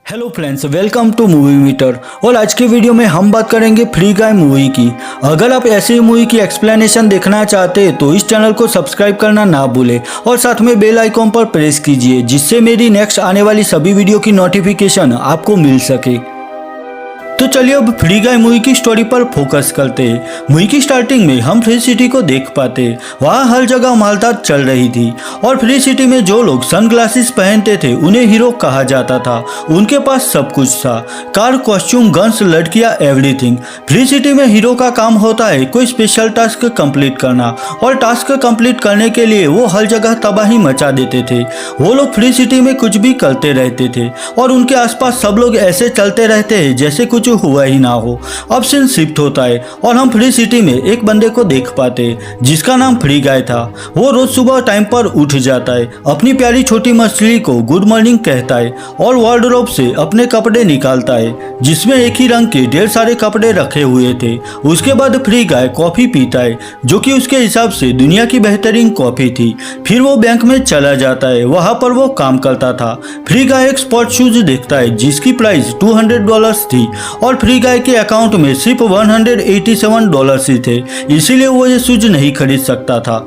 Hello friends, welcome to movie meter. और आज के वीडियो में हम बात करेंगे फ्री गाय मूवी की। अगर आप ऐसी मूवी की एक्सप्लेनेशन देखना चाहते हैं तो इस चैनल को सब्सक्राइब करना ना भूलें और साथ में बेल आइकॉन पर प्रेस कीजिए, जिससे मेरी नेक्स्ट आने वाली सभी वीडियो की नोटिफिकेशन आपको मिल सके। तो चलिए अब फ्री गाय मूवी की स्टोरी पर फोकस करते हैं। मूवी की स्टार्टिंग में हम फ्री सिटी को देख पाते। वहाँ हर जगह मालदार चल रही थी और फ्री सिटी में जो लोग सनग्लासेस पहनते थे उन्हें हीरो कहा जाता था। उनके पास सब कुछ था, कार, कॉस्ट्यूम, गन्स, लड़कियाँ, एवरीथिंग। फ्री सिटी में हीरो का काम होता है कोई स्पेशल टास्क कंप्लीट करना, और टास्क कंप्लीट करने के लिए वो हर जगह तबाही मचा देते थे। वो लोग फ्री सिटी में कुछ भी करते रहते थे और उनके आसपास सब लोग ऐसे चलते रहते हैं जैसे कुछ हुआ ही ना हो। अब सीन शिफ्ट होता है और हम फ्री सिटी में एक बंदे को देख पाते जिसका नाम फ्री गाय था। वो रोज सुबह टाइम पर उठ जाता है, अपनी प्यारी छोटी मछली को गुड मॉर्निंग कहता है और वार्डरोब से अपने कपड़े निकालता है जिसमें एक ही रंग के ढेर सारे कपड़े रखे हुए थे। उसके बाद फ्री गाय कॉफी पीता है जो कि उसके हिसाब से दुनिया की बेहतरीन कॉफी थी। फिर वो बैंक में चला जाता है, वहां पर वो काम करता था। फ्री गाय एक स्पोर्ट शूज देखता है जिसकी प्राइस $200 थी और फ्री गाय के अकाउंट में सिर्फ $187 ही थे, इसीलिए वो ये शूज नहीं खरीद सकता था।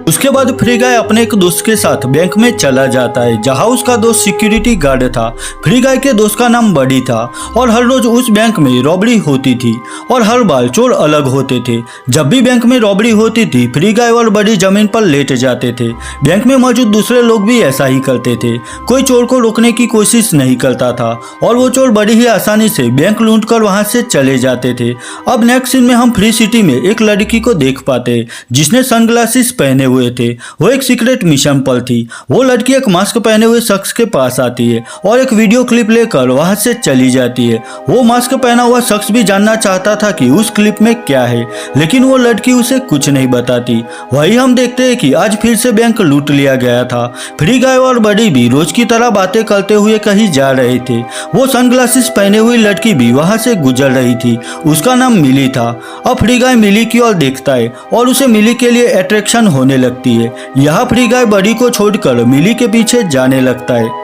उसके बाद फ्री गाय अपने एक दोस्त के साथ बैंक में चला जाता है जहां उसका दोस्त सिक्योरिटी गार्ड था। फ्री गाय के दोस्त का नाम बडी था और हर रोज उस बैंक में रॉबरी होती थी और हर बार चोर अलग होते थे। जब भी बैंक में रॉबरी होती थी फ्री गाय और बडी जमीन पर लेट जाते थे। बैंक में मौजूद दूसरे लोग भी ऐसा ही करते थे, कोई चोर को रोकने की कोशिश नहीं करता था और वो चोर बड़ी ही आसानी से बैंक लूट कर वहां से चले जाते थे। अब नेक्स्ट सीन में हम फ्री सिटी में एक लड़की को देख पाते जिसने सनग्लासेस पहने हुए थे। वो एक सीक्रेट मिशन पर थी। वो लड़की एक मास्क पहने हुए शख्स के पास आती है और एक वीडियो क्लिप लेकर वहां से चली जाती है। वो मास्क पहना हुआ शख्स भी जानना चाहता था कि उस क्लिप में क्या है, लेकिन वो लड़की उसे कुछ नहीं बताती। वही हम देखते हैं कि आज फिर से बैंक लूट लिया गया था। फ्री गाय और बडी भी रोज की तरह बातें करते हुए कहीं जा रहे थे। वो सनग्लासेस पहने हुई लड़की भी वहां से गुजर रही थी, उसका नाम मिली था। अब फ्री गाय मिली की ओर देखता है और उसे मिली के लिए अट्रैक्शन होने लगती है। यहाँ फ्री गाय बडी को छोड़कर मिली के पीछे जाने लगता है।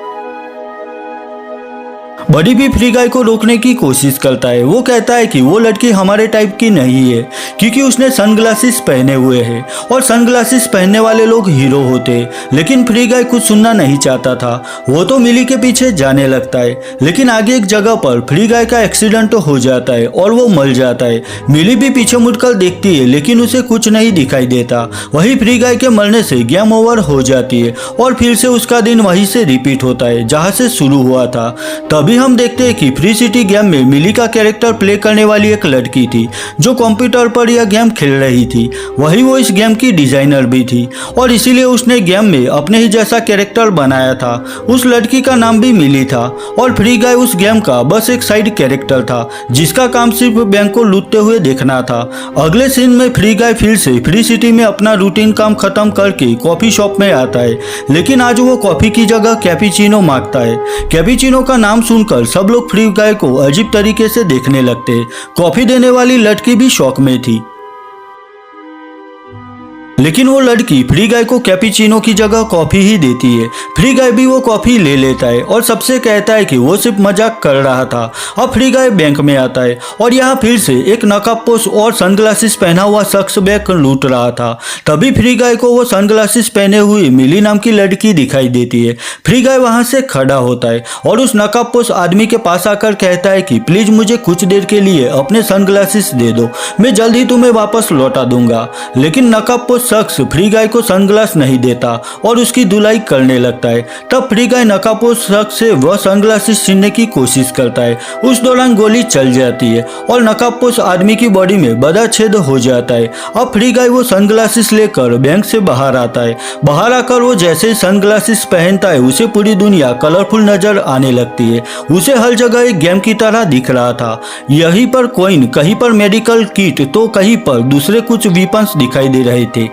बडी भी फ्री गाय को रोकने की कोशिश करता है। वो कहता है कि वो लड़की हमारे टाइप की नहीं है क्योंकि उसने सनग्लासेस पहने हुए हैं और सनग्लासेस पहनने वाले लोग हीरो होते हैं। लेकिन फ्री गाय कुछ सुनना नहीं चाहता था। वो तो मिली के पीछे जाने लगता है, लेकिन आगे एक जगह पर फ्री गाय का एक्सीडेंट हो जाता है और वो मर जाता है। मिली भी पीछे मुड़कर देखती है लेकिन उसे कुछ नहीं दिखाई देता। वही फ्री गाय के मरने से गेम ओवर हो जाती है और फिर से उसका दिन वहीं से रिपीट होता है जहाँ से शुरू हुआ था। तभी हम देखते हैं कि फ्री सिटी गेम में मिली का कैरेक्टर प्ले करने वाली एक लड़की थी जो कंप्यूटर पर यह गेम खेल रही थी। वही वो इस गेम की डिजाइनर भी थी और इसीलिए उसने गेम में अपने ही जैसा कैरेक्टर बनाया था। उस लड़की का नाम भी मिली था और फ्री गाय उस गेम का बस एक साइड कैरेक्टर था जिसका काम सिर्फ बैंक को लूटते हुए देखना था। अगले सीन में फ्री गाय फिर से फ्री सिटी में अपना रूटीन काम खत्म करके कॉफी शॉप में आता है, लेकिन आज वो कॉफी की जगह कैपुचिनो मांगता है। कैपुचिनो का नाम सुनकर सब लोग फ्री गाय को अजीब तरीके से देखने लगते। कॉफी देने वाली लड़की भी शॉक में थी, लेकिन वो लड़की फ्री गाय को कैपुचिनो की जगह कॉफी ही देती है। फ्री गाय भी वो कॉफी ले लेता है और सबसे कहता है कि वो सिर्फ मजाक कर रहा था। अब फ्री गाय बैंक में आता है और यहाँ फिर से एक नकाबपोश और सनग्लासेस पहना हुआ शख्स बैंक लूट रहा था। तभी फ्री गाय को वो सनग्लासेस पहने हुई मिली नाम की लड़की दिखाई देती है। फ्री गाय वहां से खड़ा होता है और उस नकाबपोश आदमी के पास आकर कहता है कि प्लीज मुझे कुछ देर के लिए अपने सनग्लासेस दे दो, मैं जल्द ही तुम्हें वापस लौटा दूंगा। लेकिन नकाबपोश शख्स फ्री गाय को सनग्लास नहीं देता और उसकी धुलाई करने लगता है। तब फ्री गाय नकाबपोश शख्स से वह सनग्लासेस छीनने की कोशिश करता है। उस दौरान गोली चल जाती है और नकाबपोश आदमी की बॉडी में बड़ा छेद हो जाता है। अब फ्री गाय वो सनग्लासेस लेकर बैंक से बाहर आता है। बाहर आकर वो जैसे ही सनग्लासेस पहनता है उसे पूरी दुनिया कलरफुल नजर आने लगती है। उसे हर जगह एक गेम की तरह दिख रहा था। यहीं पर कॉइन, कहीं पर मेडिकल किट तो कहीं पर दूसरे कुछ वीपन्स दिखाई दे रहे थे।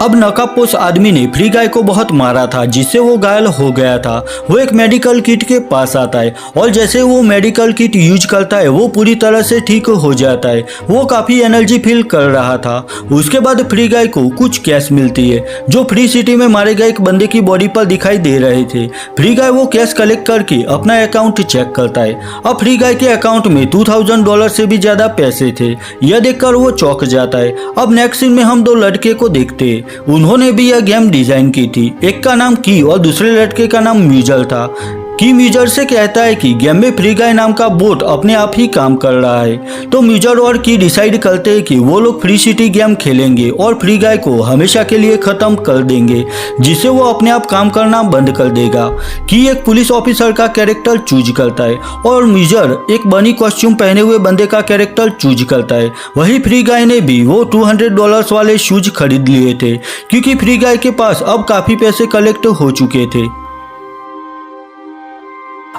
अब नकाबपोश आदमी ने फ्री गाय को बहुत मारा था, जिससे वो घायल हो गया था। वो एक मेडिकल किट के पास आता है और जैसे वो मेडिकल किट यूज करता है वो पूरी तरह से ठीक हो जाता है। वो काफ़ी एनर्जी फील कर रहा था। उसके बाद फ्री गाय को कुछ कैश मिलती है जो फ्री सिटी में मारे गए एक बंदे की बॉडी पर दिखाई दे रहे थे। फ्री गाय वो कैश कलेक्ट करके अपना अकाउंट चेक करता है। अब फ्री गाय के अकाउंट में $2000 से भी ज़्यादा पैसे थे। यह देखकर वो चौंक जाता है। अब नेक्स्ट सीन में हम दो लड़के को देखते हैं। उन्होंने भी यह गेम डिजाइन की थी। एक का नाम की और दूसरे लड़के का नाम म्यूजर था। की म्यूजर से कहता है कि गेम में फ्री गाय नाम का बोट अपने आप ही काम कर रहा है। तो म्यूजर और की डिसाइड करते हैं कि वो लोग फ्री सिटी गेम खेलेंगे और फ्री गाय को हमेशा के लिए खत्म कर देंगे, जिससे वो अपने आप काम करना बंद कर देगा। की एक पुलिस ऑफिसर का कैरेक्टर चूज करता है और म्यूजर एक बनी कॉस्ट्यूम पहने हुए बंदे का कैरेक्टर चूज करता है। वही फ्री गाय ने भी वो $200 वाले शूज खरीद लिए थे, क्योंकि फ्री गाय के पास अब काफी पैसे कलेक्ट हो चुके थे।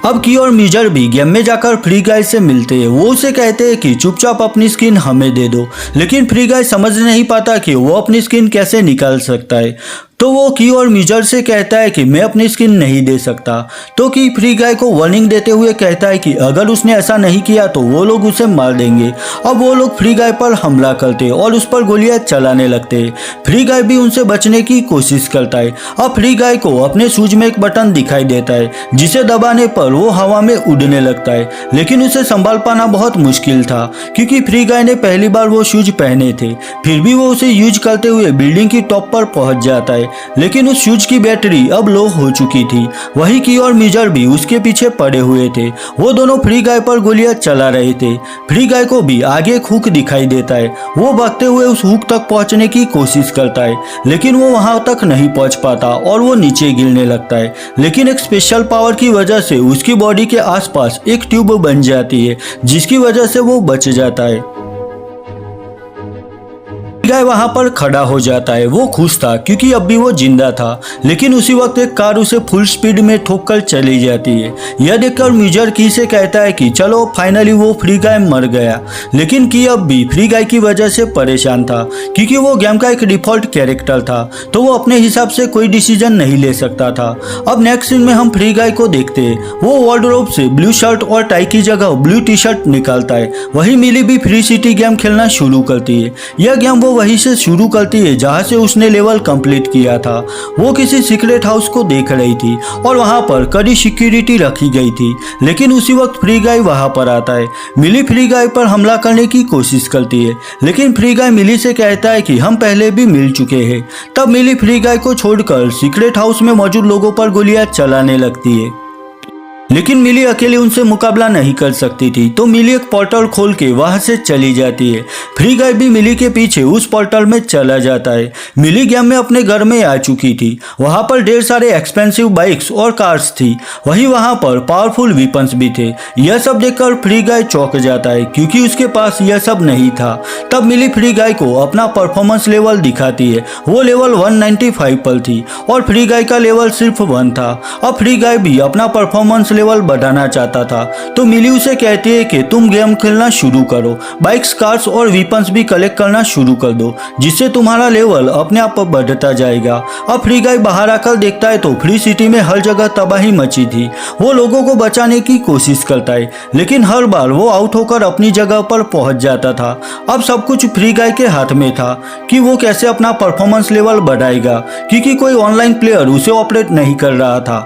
अब की और म्यूजर भी गेम में जाकर फ्री गाय से मिलते हैं। वो उसे कहते हैं कि चुपचाप अपनी स्किन हमें दे दो, लेकिन फ्री गाय समझ नहीं पाता कि वो अपनी स्किन कैसे निकाल सकता है। तो वो की और म्यूजर से कहता है कि मैं अपनी स्किन नहीं दे सकता। तो की फ्री गाय को वार्निंग देते हुए कहता है कि अगर उसने ऐसा नहीं किया तो वो लोग उसे मार देंगे। अब वो लोग फ्री गाय पर हमला करते और उस पर गोलियां चलाने लगते। फ्री गाय भी उनसे बचने की कोशिश करता है। अब फ्री गाय को अपने शूज में एक बटन दिखाई देता है, जिसे दबाने पर वो हवा में उड़ने लगता है, लेकिन उसे संभाल पाना बहुत मुश्किल था, क्योंकि फ्री गाय ने पहली बार वो शूज पहने थे। फिर भी वो उसे यूज करते हुए बिल्डिंग की टॉप पर पहुंच जाता है, लेकिन उस शूज की बैटरी अब लो हो चुकी थी। वही की और म्यूजर भी उसके पीछे पड़े हुए थे। वो दोनों फ्री गाय पर गोलियां चला रहे थे। फ्री गाय को भी आगे एक हुक दिखाई देता है। वो भागते हुए उस हुक तक पहुंचने की कोशिश करता है, लेकिन वो वहां तक नहीं पहुंच पाता और वो नीचे गिरने लगता है। लेकिन एक स्पेशल पावर की वजह से उसकी बॉडी के आसपास एक ट्यूब बन जाती है, जिसकी वजह से वो बच जाता है। गाय वहां पर खड़ा हो जाता है। वो खुश था क्योंकि अब भी वो जिंदा था, लेकिन उसी वक्त एक कार उसे फुल स्पीड में ठोककर चली जाती है। यह देखकर म्यूजर की से कहता है कि चलो फाइनली वो फ्री गाय मर गया, लेकिन की अब भी फ्री गाय की वजह से परेशान था, क्योंकि वो गेम का एक डिफॉल्ट कैरेक्टर था, तो वो अपने हिसाब से कोई डिसीजन नहीं ले सकता था। अब नेक्स्ट सीन में हम फ्री गाय को देखते हैं। वो वार्डरोब से ब्लू शर्ट और टाई की जगह ब्लू टी शर्ट निकालता है। वही मिली भी फ्री सिटी गेम खेलना शुरू करती है। यह गेम वो वहीं से शुरू करती है जहां से उसने लेवल कंप्लीट किया था। वो किसी सीक्रेट हाउस को देख रही थी और वहां पर कड़ी सिक्योरिटी रखी गई थी, लेकिन उसी वक्त फ्री गाय वहां पर आता है। मिली फ्री गाय पर हमला करने की कोशिश करती है, लेकिन फ्री गाय मिली से कहता है कि हम पहले भी मिल चुके हैं। तब मिली फ्री गाय को छोड़कर सीक्रेट हाउस में मौजूद लोगों पर गोलियां चलाने लगती है, लेकिन मिली अकेले उनसे मुकाबला नहीं कर सकती थी। तो मिली एक पोर्टल खोल के वहां से चली जाती है। फ्री गाय भी मिली के पीछे उस पोर्टल में चला जाता है। मिली गेम में अपने घर में आ चुकी थी। वहां पर ढेर सारे एक्सपेंसिव बाइक्स और कार्स थी। वहीं वहां पर पावरफुल वेपन्स भी थे। यह सब देखकर फ्री गाय चौंक जाता है, क्योंकि उसके पास यह सब नहीं था। तब मिली फ्री गाय को अपना परफॉर्मेंस लेवल दिखाती है। वो लेवल 195 पर थी और फ्री गाय का लेवल सिर्फ 1 था। अब फ्री गाय भी अपना परफॉर्मेंस लेवल बढ़ाना चाहता था, तो मिली उसे कहती है कि तुम गेम खेलना शुरू करो, बाइक्स, कार्स और वेपन्स भी कलेक्ट करना शुरू कर दो, जिससे तुम्हारा लेवल अपने आप बढ़ता जाएगा। अब फ्री गाय बाहर आकर देखता है तो फ्री सिटी में हर जगह तबाही मची थी। वो लोगों को बचाने की कोशिश करता है, लेकिन हर बार वो आउट होकर अपनी जगह पर पहुंच जाता था। अब सब कुछ फ्री गाय के हाथ में था कि वो कैसे अपना परफॉर्मेंस लेवल बढ़ाएगा, क्योंकि कोई ऑनलाइन प्लेयर उसे ऑपरेट नहीं कर रहा था।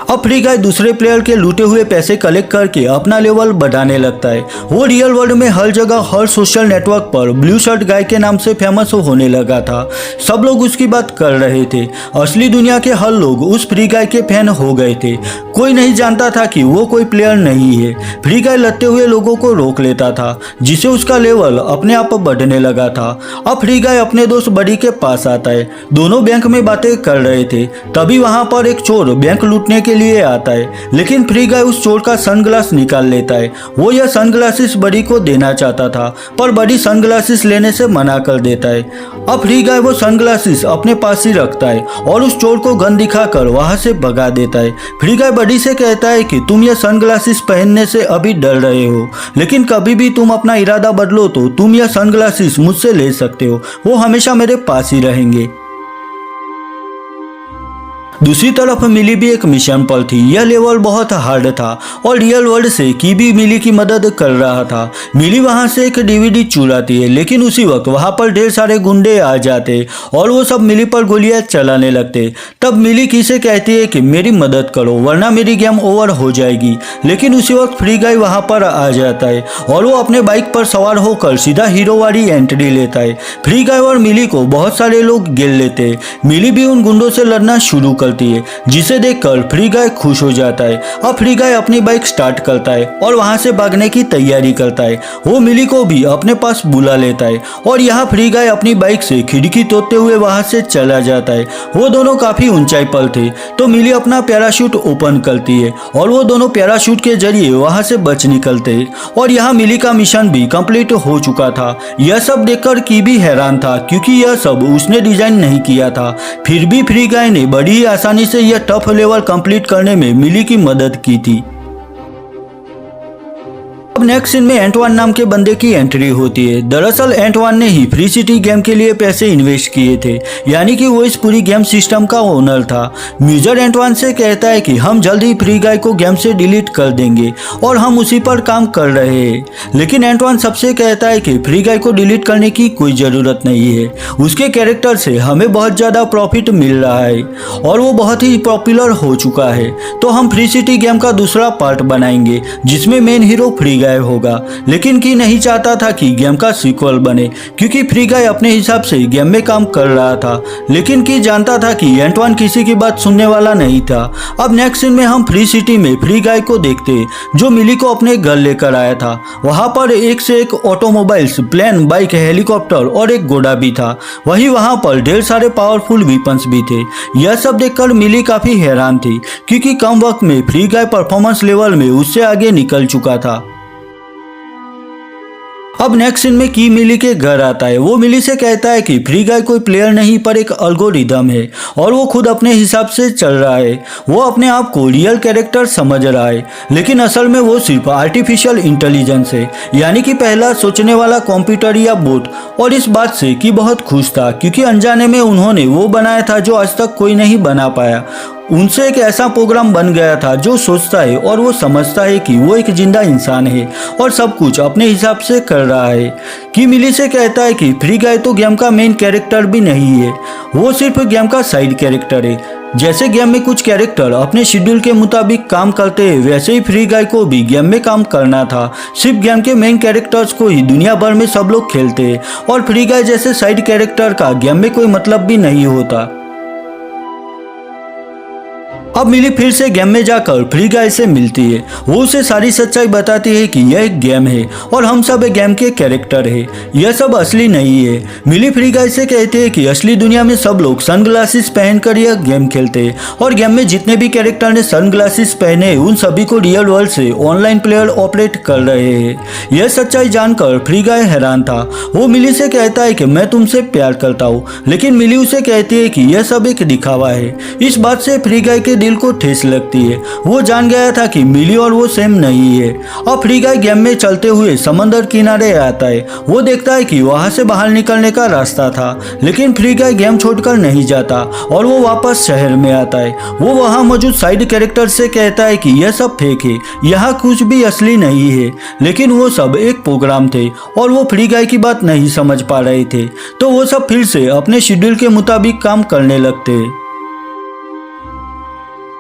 अब फ्री गाय दूसरे प्लेयर के लूटे हुए पैसे कलेक्ट करके अपना लेवल बढ़ाने लगता है। वो रियल वर्ल्ड में हर जगह हर सोशल नेटवर्क पर ब्लू शर्ट गाय के नाम से फेमस होने लगा था। सब लोग उसकी बात कर रहे थे। असली दुनिया के हर लोग उस फ्री गाय के फैन हो गए थे। कोई नहीं जानता था कि वो कोई प्लेयर नहीं है। फ्री गाय लड़ते हुए लोगों को रोक लेता था, जिससे उसका लेवल अपने आप बढ़ने लगा था। अब फ्री गाय अपने दोस्त बडी के पास आता है। दोनों बैंक में बातें कर रहे थे। तभी वहां पर एक चोर बैंक लूटने के लिए आता है, लेकिन फ्री गाय उस चोर का सनग्लास निकाल लेता है। वो यह सनग्लासेस बडी को देना चाहता था, पर बडी सनग्लासेस लेने से मना कर देता है। अब फ्री गाय वो सनग्लासेस अपने पास ही रखता है और उस चोर को गन दिखाकर वहां से भगा देता है। फ्री गाय बडी से कहता है कि तुम यह सनग्लासेस पहनने से अभी डर रहे हो, लेकिन कभी भी तुम अपना इरादा बदलो तो तुम यह सनग्लासेस मुझसे ले सकते हो, वो हमेशा मेरे पास ही रहेंगे। दूसरी तरफ मिली भी एक मिशन पर थी। यह लेवल बहुत हार्ड था और रियल वर्ल्ड से की भी मिली की मदद कर रहा था। मिली वहां से एक डीवीडी चुराती है, लेकिन उसी वक्त वहां पर ढेर सारे गुंडे आ जाते और वो सब मिली पर गोलियां चलाने लगते। तब मिली की से कहती है कि मेरी मदद करो वरना मेरी गेम ओवर हो जाएगी, लेकिन उसी वक्त फ्री गाय वहां पर आ जाता है और वो अपने बाइक पर सवार होकर सीधा हीरो वाली एंट्री लेता है। फ्री गाय और मिली को बहुत सारे लोग घेर लेते। मिली भी उन गुंडों से लड़ना शुरू करती है, जिसे देखकर फ्री गाय खुश हो जाता है। अब फ्री गाय अपनी बाइक स्टार्ट करता है और वहां से भागने की तैयारी करता है। वो मिली को भी अपने पास बुला लेता है और यहाँ फ्री गाय अपनी बाइक से खिड़की तोड़ते हुए वहां से चला जाता है। वो दोनों काफी ऊंचाई पर थे, तो मिली अपना पैराशूट ओपन करती है और वो दोनों पैराशूट के जरिए वहां से बच निकलते हैं। और यहाँ मिली का मिशन भी कंप्लीट हो चुका था। यह सब देखकर की भी हैरान था, क्योंकि यह सब उसने डिजाइन नहीं किया था। फिर भी फ्री गाय ने बड़ी ही आसानी से यह टफ लेवल कंप्लीट करने में मिली की मदद की थी। अब नेक्स्ट सीन में एंटवान नाम के बंदे की एंट्री होती है। दरअसल एंटवान ने ही फ्री सिटी गेम के लिए पैसे इन्वेस्ट किए थे, यानी कि वो इस पूरी गेम सिस्टम का ओनर था। म्यूजर एंटवान से कहता है कि हम जल्द ही फ्री गाय को गेम से डिलीट कर देंगे और हम उसी पर काम कर रहे हैं। लेकिन एंटवान सबसे कहता है कि फ्री गाय को डिलीट करने की कोई ज़रूरत नहीं है, उसके कैरेक्टर से हमें बहुत ज़्यादा प्रॉफिट मिल रहा है और वो बहुत ही पॉपुलर हो चुका है। तो हम फ्री सिटी गेम का दूसरा पार्ट बनाएंगे जिसमें मेन हीरो फ्री गाय होगा। लेकिन की नहीं चाहता था कि गेम का सीक्वल बने, क्योंकि फ्री गाय अपने हिसाब से गेम में काम कर रहा था। लेकिन की जानता था कि एंटवान किसी की बात सुनने वाला नहीं था। अब नेक्स्ट सीन में हम फ्री सिटी में फ्री गाय को देखते, जो मिली को अपने घर लेकर आया था। वहां पर एक से एक ऑटोमोबाइल्स, प्लेन, बाइक, हेलीकॉप्टर और एक घोड़ा भी था। वहीं वहां पर ढेर सारे पावरफुल वेपन्स भी थे। यह सब देखकर मिली काफी हैरान थी, क्योंकि कम वक्त में फ्री गाय परफॉर्मेंस लेवल में उससे आगे निकल चुका था। अब नेक्स्ट सीन में की मिली के घर आता है। वो मिली से कहता है कि फ्री गाय कोई प्लेयर नहीं पर एक एल्गोरिदम है और वो खुद अपने हिसाब से चल रहा है। वो अपने आप को रियल कैरेक्टर समझ रहा है, लेकिन असल में वो सिर्फ आर्टिफिशियल इंटेलिजेंस है, यानी कि पहला सोचने वाला कंप्यूटर या बोट। और इस बात से की बहुत खुश था, क्योंकि अनजाने में उन्होंने वो बनाया था जो आज तक कोई नहीं बना पाया। उनसे एक ऐसा प्रोग्राम बन गया था जो सोचता है और वो समझता है कि वो एक जिंदा इंसान है और सब कुछ अपने हिसाब से कर रहा है। कि मिली से कहता है कि फ्री गाय तो गेम का मेन कैरेक्टर भी नहीं है, वो सिर्फ गेम का साइड कैरेक्टर है। जैसे गेम में कुछ कैरेक्टर अपने शेड्यूल के मुताबिक काम करते हैं, वैसे ही फ्री गाय को भी गेम में काम करना था। सिर्फ गेम के मेन कैरेक्टर्स को ही दुनिया भर में सब लोग खेलते हैं और फ्री गाय जैसे साइड कैरेक्टर का गेम में कोई मतलब भी नहीं होता। अब मिली फिर से गेम में जाकर फ्री गाय से मिलती है। वो उसे सारी सच्चाई बताती है कि यह एक गेम है और हम सब एक गेम के कैरेक्टर है, यह सब असली नहीं है। मिली फ्री गाय से कहती है कि असली दुनिया में सब लोग सनग्लासेस पहनकर यह गेम खेलते हैं और गेम में जितने भी कैरेक्टर ने सनग्लासेस पहने उन सभी को रियल वर्ल्ड से ऑनलाइन प्लेयर ऑपरेट कर रहे हैं। यह सच्चाई जानकर फ्री गाय हैरान था। वो मिली से कहता है कि मैं तुमसे प्यार करता हूँ, लेकिन मिली उसे कहती है कि यह सब एक दिखावा है। इस बात से फ्री गाय के दिल को ठेस लगती है। वो जान गया था कि मिली और वो सेम नहीं है। अब फ्री गाय गेम में चलते हुए समंदर किनारे आता है। वो देखता है कि वहां से बाहर निकलने का रास्ता था, लेकिन फ्री गाय गेम छोड़कर नहीं जाता और वो वापस शहर में आता है। वो वहां मौजूद साइड कैरेक्टर से कहता है कि यह सब फेक है, यहाँ कुछ भी असली नहीं है। लेकिन वो सब एक प्रोग्राम थे और वो फ्री गाय की बात नहीं समझ पा रहे थे, तो वो सब फिर से अपने शेड्यूल के मुताबिक काम करने लगते।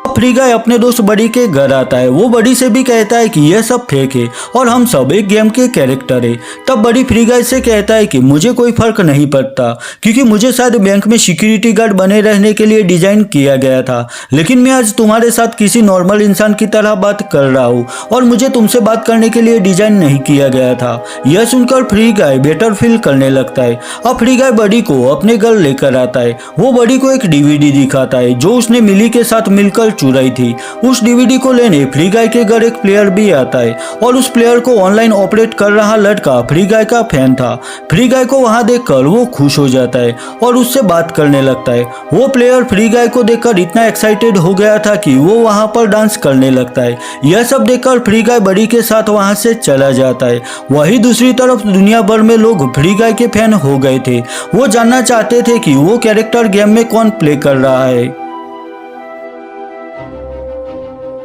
फ्री गाय अपने दोस्त बडी के घर आता है। वो बडी से भी कहता है कि यह सब फेक है और हम सब एक गेम के कैरेक्टर है। तब बडी फ्री गाय से कहता है कि मुझे कोई फर्क नहीं पड़ता, क्योंकि मुझे शायद बैंक में सिक्योरिटी गार्ड बने रहने के लिए डिजाइन किया गया था, लेकिन मैं आज तुम्हारे साथ किसी नॉर्मल इंसान की तरह बात कर रहा हूँ और मुझे तुमसे बात करने के लिए डिजाइन नहीं किया गया था। यह सुनकर फ्री गाय बेटर फील करने लगता है। अब फ्री गाय बडी को अपने घर लेकर आता है। वो बडी को एक डीवीडी दिखाता है जो उसने मिली के साथ मिलकर चुराई थी। उस डीवीडी को लेने फ्री गाय के घर एक प्लेयर भी आता है और उस प्लेयर को ऑनलाइन ऑपरेट कर रहा लड़का फ्री गाय का फैन था। फ्री गाय को वहां देखकर वो खुश हो जाता है और उससे बात करने लगता है। वो प्लेयर फ्री गाय को देखकर इतना एक्साइटेड हो गया था कि वो वहां पर डांस करने लगता है। यह सब देखकर फ्री गाय बड़ी के साथ वहां से चला जाता है। वहीं दूसरी तरफ दुनिया भर में लोग फ्री गाय के फैन हो गए थे। वो जानना चाहते थे कि वो कैरेक्टर गेम में कौन प्ले कर रहा है।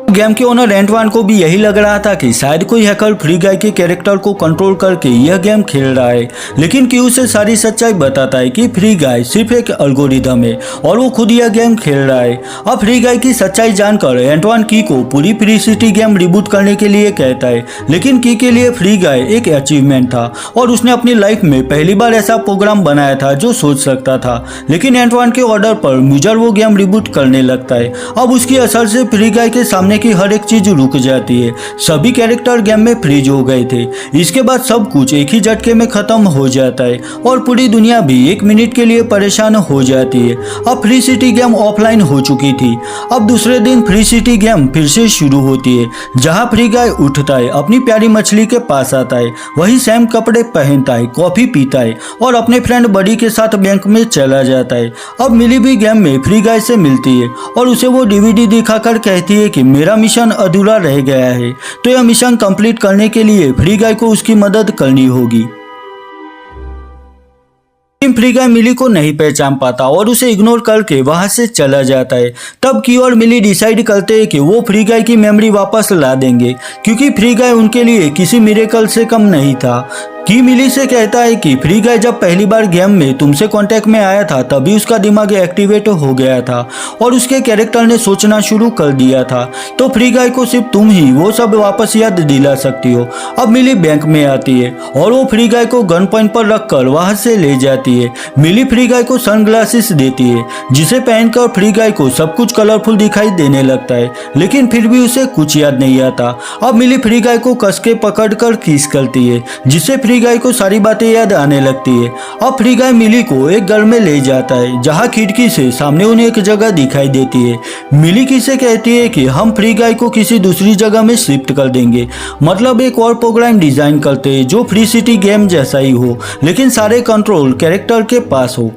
गेम के ओनर एंटवान को भी यही लग रहा था कि शायद कोई हैकर फ्री गाय के कैरेक्टर को कंट्रोल करके यह गेम खेल रहा है, लेकिन क्यू से सारी सच्चाई बताता है कि फ्री गाय सिर्फ एक एल्गोरिथम है और वो खुद यह गेम खेल रहा है। अब फ्री गाय की सच्चाई जानकर एंटवान की को पूरी फ्री सिटी गेम रिबूट करने के लिए कहता है, लेकिन की के लिए फ्री गाय एक अचीवमेंट था और उसने अपनी लाइफ में पहली बार ऐसा प्रोग्राम बनाया था जो सोच सकता था। लेकिन एंटवान के ऑर्डर पर म्यूजर वो गेम रिबूट करने लगता है। अब उसकी असर से फ्री गाय के सामने की हर एक चीज रुक जाती है। सभी कैरेक्टर गेम में फ्रीज हो गए थे। इसके बाद सब कुछ एक ही झटके में खत्म हो जाता है और पूरी दुनिया भी 1 मिनट के लिए परेशान हो जाती है। अब फ्री सिटी गेम ऑफलाइन हो चुकी थी। अब दूसरे दिन फ्री सिटी गेम फिर से शुरू होती है, जहां फ्री गाय उठता है, अपनी प्यारी मछली के पास आता है। वही सैम कपड़े पहनता है, कॉफी पीता है और अपने फ्रेंड बडी के साथ बैंक में चला जाता है। अब मिली भी गेम में फ्री गाय से मिलती है और उसे वो डीवीडी दिखाकर कहती है कि मेरा मिशन अधूरा रह गया है, तो यह मिशन कंप्लीट करने के लिए फ्री गाय को उसकी मदद करनी होगी। फ्री गाय मिली को नहीं पहचान पाता और उसे इग्नोर करके वहां से चला जाता है। तब की और मिली डिसाइड करते हैं कि वो फ्री गाय की मेमोरी वापस ला देंगे, क्योंकि फ्री गाय उनके लिए किसी मिरेकल से कम नहीं था। की मिली से कहता है कि फ्री गाय जब पहली बार गेम में तुमसे कांटेक्ट में आया था तभी उसका दिमाग एक्टिवेट हो गया था और उसके कैरेक्टर ने सोचना शुरू कर दिया था, तो फ्री गाय को सिर्फ तुम ही वो सब वापस याद दिला सकती हो। अब मिली बैंक में आती है और वो फ्री गाय को गन पॉइंट पर रखकर वहां से ले जाती है। मिली फ्री गाय को सनग्लासेस देती है, जिसे पहनकर फ्री गाय को सब कुछ कलरफुल दिखाई देने लगता है, लेकिन फिर भी उसे कुछ याद नहीं आता। अब मिली फ्री गाय को कस के पकड़कर किस करती है, जिससे फ्री गाय को सारी बातें याद आने लगती है। अब फ्री गाय मिली को एक घर में ले जाता है, जहां खिड़की से सामने उन्हें एक जगह दिखाई देती है। मिली किसे कहती है कि हम फ्री गाय को किसी दूसरी जगह में शिफ्ट कर देंगे, मतलब एक और प्रोग्राम डिजाइन करते हैं जो फ्री सिटी गेम जैसा ही हो, लेकिन सारे कंट्रोल कैरेक्टर के पास हो।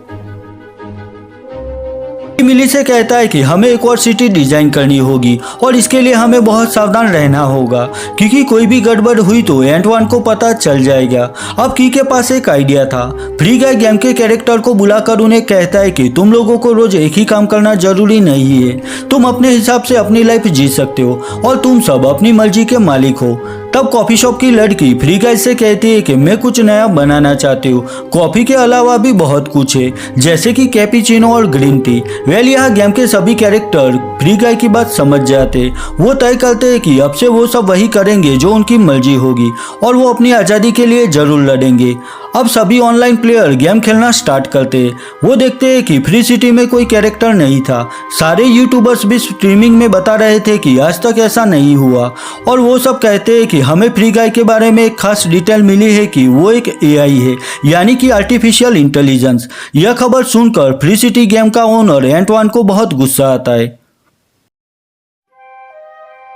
मिली से कहता है कि हमें एक और सिटी डिजाइन करनी होगी और इसके लिए हमें बहुत सावधान रहना होगा, क्योंकि कोई भी गड़बड़ हुई तो एंटवान को पता चल जाएगा। अब की के पास एक आइडिया था। फ्री गाय गेम के कैरेक्टर को बुलाकर उन्हें कहता है कि तुम लोगों को रोज एक ही काम करना जरूरी नहीं है, तुम अपने हिसाब से अपनी लाइफ जी सकते हो और तुम सब अपनी मर्जी के मालिक हो। तब कॉफी शॉप की लड़की फ्री गाय से कहती है कि मैं कुछ नया बनाना चाहती हूँ, कॉफी के अलावा भी बहुत कुछ है, जैसे कि कैपुचिनो और ग्रीन टी। वेल यहाँ गेम के सभी कैरेक्टर फ्री गाय की बात समझ जाते। वो तय करते हैं कि अब से वो सब वही करेंगे जो उनकी मर्जी होगी और वो अपनी आज़ादी के लिए जरूर लड़ेंगे। अब सभी ऑनलाइन प्लेयर गेम खेलना स्टार्ट करते हैं। वो देखते हैं कि फ्री सिटी में कोई कैरेक्टर नहीं था। सारे यूट्यूबर्स भी स्ट्रीमिंग में बता रहे थे कि आज तक ऐसा नहीं हुआ और वो सब कहते हैं कि हमें फ्री गाय के बारे में एक खास डिटेल मिली है कि वो एक एआई है, यानी कि आर्टिफिशियल इंटेलिजेंस। यह खबर सुनकर फ्री सिटी गेम का ओनर एंटवान को बहुत गुस्सा आता है।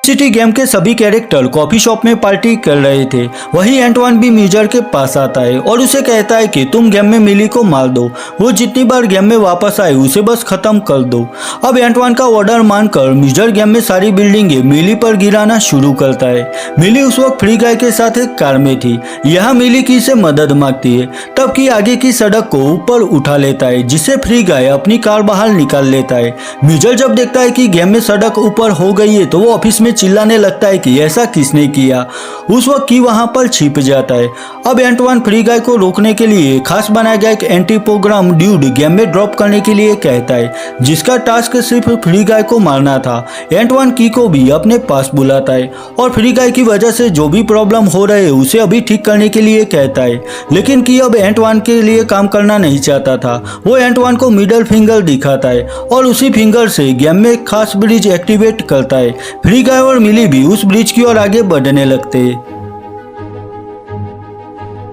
सिटी गेम के सभी कैरेक्टर कॉफी शॉप में पार्टी कर रहे थे। वही एंटवान भी म्यूजर के पास आता है और उसे कहता है कि तुम गेम में मिली को मार दो, वो जितनी बार गेम में वापस आए उसे बस खत्म कर दो। अब एंटवान का ऑर्डर मानकर म्यूजर गेम में सारी बिल्डिंगें मिली पर गिराना शुरू करता है। मिली उस वक्त फ्री गाय के साथ एक कार में थी। यहाँ मिली की से मदद मांगती है, तब की आगे की सड़क को ऊपर उठा लेता है, जिससे फ्री गाय अपनी कार बाहर निकाल लेता है। म्यूजर जब देखता है कि गेम में सड़क ऊपर हो गई है तो वो ऑफिस में चिल्लाने लगता है कि ऐसा किसने किया। उस वक्त की वहां पर छिप जाता है। अब एंटवान फ्री गाय को रोकने के लिए खास बनाया गया एक एंटी प्रोग्राम ड्यूड गेम में ड्रॉप करने के लिए कहता है, जिसका टास्क सिर्फ फ्री गाय को मारना था। एंटवान की को भी अपने पास बुलाता है और फ्री गाय की वजह से जो भी प्रॉब्लम हो रहे है उसे अभी ठीक करने के लिए कहता है, लेकिन की अब एंटवान के लिए काम करना नहीं चाहता था। वो एंटवान को मिडल फिंगर दिखाता है और उसी फिंगर से गेम में एक खास ब्रिज एक्टिवेट करता है। फ्री गाय और मिली भी उस ब्रिज की ओर आगे बढ़ने लगते हैं।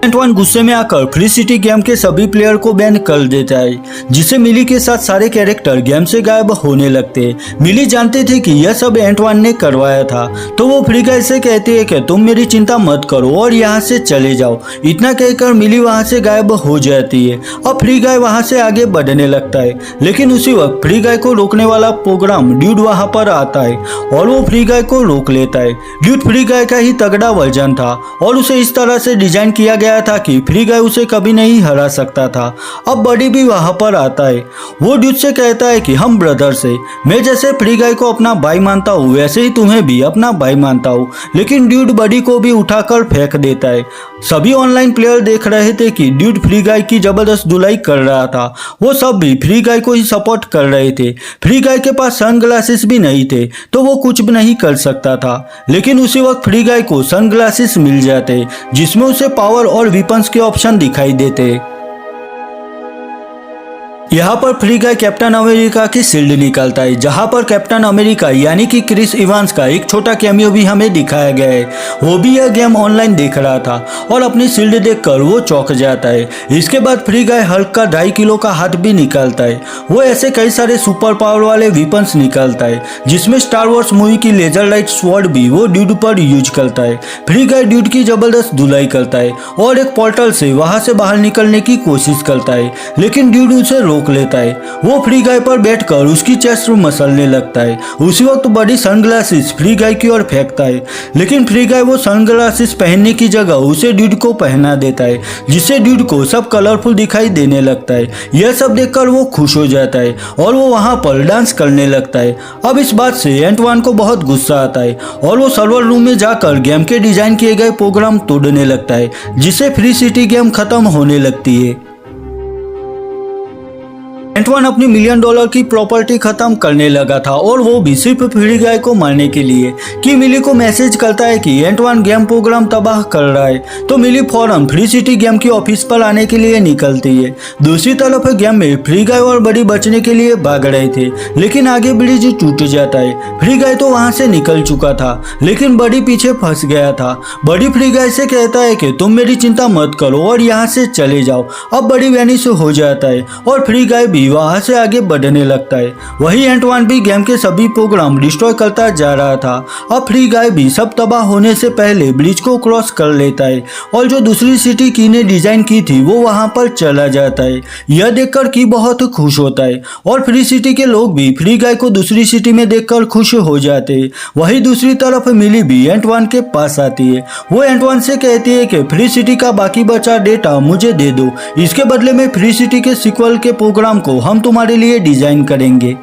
एंटवान गुस्से में आकर फ्री सिटी गेम के सभी प्लेयर को बैन कर देता है, जिससे मिली के साथ सारे कैरेक्टर गेम से गायब होने लगते। मिली जानते थे कि यह सब एंटवान ने करवाया था, तो वो फ्री गाय से कहते हैं कि तुम मेरी चिंता मत करो और यहाँ से चले जाओ। इतना कहकर मिली वहाँ से गायब हो जाती है। अब फ्री गाय वहाँ से आगे बढ़ने लगता है, लेकिन उसी वक्त फ्री गाय को रोकने वाला प्रोग्राम ड्यूड वहाँ पर आता है और वो फ्री गाय को रोक लेता है। ड्यूड फ्री गाय का ही तगड़ा वर्जन था और उसे इस तरह से डिजाइन किया गया था कि फ्री गाय उसे कभी नहीं हरा सकता था। अब बडी भी वहां पर आता है। वो ड्यूड से कहता है कि हम ब्रदर्स है, मैं जैसे फ्री गाय को अपना भाई मानता हूँ वैसे ही तुम्हें भी अपना भाई मानता हूँ। लेकिन ड्यूड बडी को भी उठाकर फेंक देता है। सभी ऑनलाइन प्लेयर देख रहे थे कि ड्यूड फ्री गाय की जबरदस्त धुलाई कर रहा था। वो सब भी फ्री गाय को ही सपोर्ट कर रहे थे। फ्री गाय के पास सनग्लासेस भी नहीं थे, तो वो कुछ भी नहीं कर सकता था। लेकिन उसी वक्त फ्री गाय को सनग्लासेस मिल जाते, जिसमें उसे पावर और वीपन्स के ऑप्शन दिखाई देते। यहाँ पर फ्री गाय कैप्टन अमेरिका की शील्ड निकालता है, जहाँ पर कैप्टन अमेरिका यानी कि क्रिस इवांस का एक छोटा कैमियो भी हमें दिखाया गया है। वो भी यह गेम ऑनलाइन देख रहा था और अपनी शील्ड देखकर वो चौंक जाता है। इसके बाद फ्री गाय हल्क का 2.5 किलो का हाथ भी निकालता है। वो ऐसे कई सारे सुपर पावर वाले वीपन्स निकालता है, जिसमें स्टार वॉर्स मूवी की लेजर लाइट स्वॉर्ड भी वो ड्यूड पर यूज करता है। फ्री गाय ड्यूड की जबरदस्त धुलाई करता है और एक पोर्टल से वहां से बाहर निकलने की कोशिश करता है, लेकिन ड्यूड उसे रोक लेता है। वो फ्री गाय पर बैठकर उसकी चेस्ट मसलने लगता है। उसी वक्त बड़ी सनग्लासेस फ्री गाय की ओर फेंकता है, लेकिन फ्री गाय वो सनग्लासेस पहनने की जगह उसे ड्यूड को पहना देता है, जिससे ड्यूड को सब कलरफुल दिखाई देने लगता है। यह सब देखकर वो खुश हो जाता है और वो वहां पर डांस करने लगता है। अब इस बात से एंटवान को बहुत गुस्सा आता है और वो सर्वर रूम में जाकर गेम के डिजाइन किए गए प्रोग्राम तोड़ने लगता है, जिससे फ्री सिटी गेम खत्म होने लगती है। एंटवान अपनी $1 मिलियन की प्रॉपर्टी खत्म करने लगा था और वो भी सिर्फ फ्री गाय को मारने के लिए। कि मिली को मैसेज करता है कि एंटवान गेम प्रोग्राम तबाह कर रहा है, तो मिली फौरन फ्री सिटी गेम की ऑफिस पर आने के लिए निकलती है। दूसरी तरफ गेम में फ्री गाय और बड़ी बचने के लिए भाग रहे थे, लेकिन आगे ब्रिज टूट जाता है। फ्री गाय तो वहां से निकल चुका था, लेकिन बड़ी पीछे फंस गया था। बड़ी फ्री गाय से कहता है कि तुम मेरी चिंता मत करो और यहाँ से चले जाओ। अब बड़ी वैनिश हो जाता है और फ्री गाय भी वहां से आगे बढ़ने लगता है। वही एंटवान भी गेम के सभी प्रोग्राम डिस्ट्रॉय करता जा रहा था। अब फ्री गाय भी सब तबाह होने से पहले ब्रिज को क्रॉस कर लेता है और जो दूसरी सिटी की ने डिजाइन की थी वो वहां पर चला जाता है। यह देखकर की बहुत खुश होता है और फ्री सिटी के लोग भी फ्री गाय को दूसरी सिटी में देखकर खुश हो जाते हैं। वही दूसरी तरफ मिली भी एंटवान के पास आती है। वो एंटवान से कहती है कि फ्री सिटी का बाकी बचा डेटा मुझे दे दो, इसके बदले में फ्री सिटी के सीक्वल के प्रोग्राम को हम तुम्हारे लिए डिजाइन करेंगे।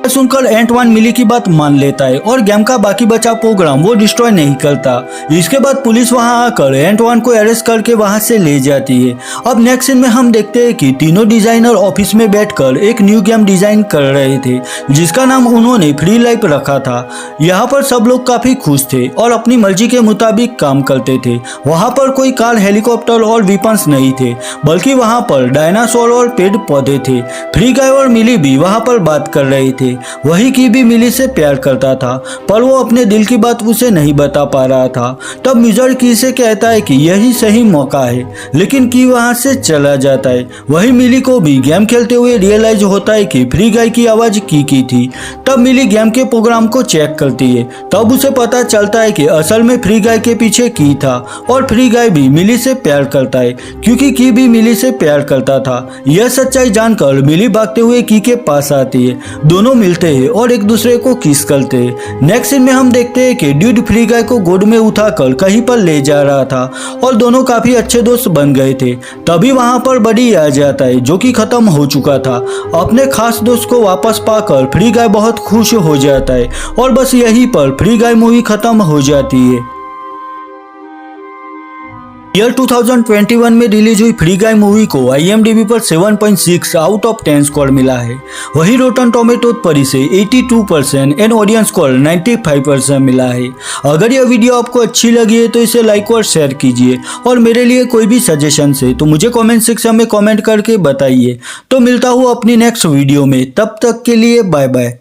सुनकर एंटवान मिली की बात मान लेता है और गेम का बाकी बचा प्रोग्राम वो डिस्ट्रॉय नहीं करता। इसके बाद पुलिस वहां आकर एंटवान को अरेस्ट करके वहां से ले जाती है। अब नेक्स्ट सीन में हम देखते हैं कि तीनों डिजाइनर ऑफिस में बैठकर एक न्यू गेम डिजाइन कर रहे थे, जिसका नाम उन्होंने फ्री लाइफ रखा था। यहाँ पर सब लोग काफी खुश थे और अपनी मर्जी के मुताबिक काम करते थे। वहां पर कोई कार, हेलीकॉप्टर और वीपन्स नहीं थे, बल्कि वहां पर डायनासोर और पेड़ पौधे थे। फ्री गाय और मिली भी वहां पर बात कर रहे थे। वही की भी मिली से प्यार करता था, पर वो अपने दिल की बात उसे नहीं बता पा रहा था। तब मिजर की से कहता है कि यही सही मौका है, लेकिन की वहां से चला जाता है। वही मिली को भी गेम खेलते हुए रियलाइज होता है कि फ्री गाय की आवाज की थी। तब मिली गेम के प्रोग्राम को चेक करती है। तब उसे पता चलता है कि असल में फ्री गाय के पीछे की था और फ्री गाय भी मिली से प्यार करता है, क्योंकि की भी मिली से प्यार करता था। यह सच्चाई जानकर मिली भागते हुए की के पास आती है। दोनों मिलते हैं और एक दूसरे को किस करते हैं। नेक्स्ट सीन में हम देखते हैं कि ड्यूड फ्री गाय को गोद में उठाकर कहीं पर ले जा रहा था और दोनों काफी अच्छे दोस्त बन गए थे। तभी वहां पर बडी आ जाता है, जो कि खत्म हो चुका था। अपने खास दोस्त को वापस पाकर फ्री गाय बहुत खुश हो जाता है और बस यहीं पर फ्री गाय मूवी खत्म हो जाती है। ईयर 2021 में रिलीज हुई फ्री गाय मूवी को IMDb पर 7.6 आउट ऑफ 10 स्कोर मिला है। वही रोटन टोमेटो पर इसे 82% एंड ऑडियंस स्कोर 95% मिला है। अगर यह वीडियो आपको अच्छी लगी है तो इसे लाइक और शेयर कीजिए और मेरे लिए कोई भी सजेशन है तो मुझे कमेंट सेक्शन में कमेंट करके बताइए। तो मिलता हूँ अपनी नेक्स्ट वीडियो में, तब तक के लिए बाय बाय।